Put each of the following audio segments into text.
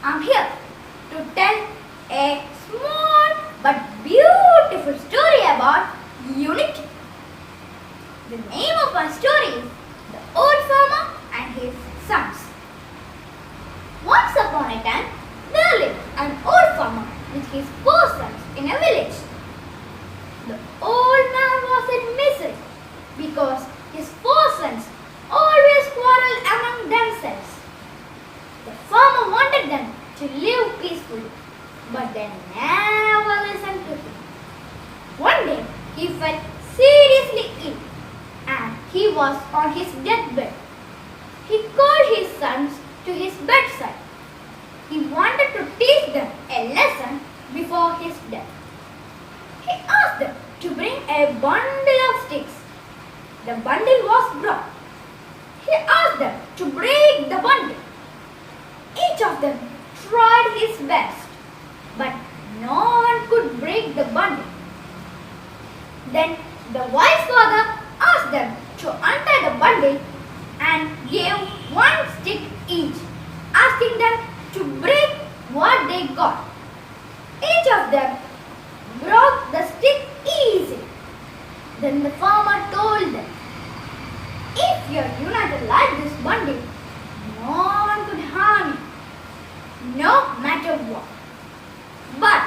I'm here to tell a small but beautiful story about unity. The name of my story is The Old Farmer and His Sons. Once upon a time, there lived an old farmer with his 4 sons in a village. The old man was in misery because his 4 sons always quarreled among themselves. The farmer wanted them to live peacefully, but they never listened to him. One day, he felt seriously ill and he was on his deathbed. He called his sons to his bedside. He wanted to teach them a lesson before his death. He asked them to bring a bundle of sticks. The bundle was brought. He asked them to break the bundle. Each of them tried his best, but no one could break the bundle. Then the wise father asked them to untie the bundle and gave 1 stick each, asking them to break what they got. Each of them broke the stick easily. Then the farmer told them, "If you are united like this bundle, no one could harm you, no matter what. But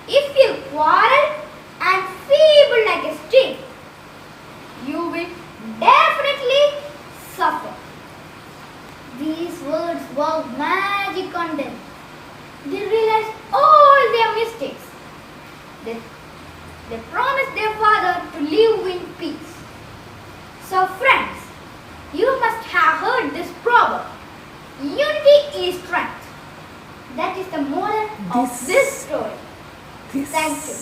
if you quarrel and feeble like a stick, you will definitely suffer." These words worked magic on them. They realized all their mistakes. They promised their father to live in peace. So friends, you must have heard this proverb, unity is strength. That is the moral of this story. Thank you.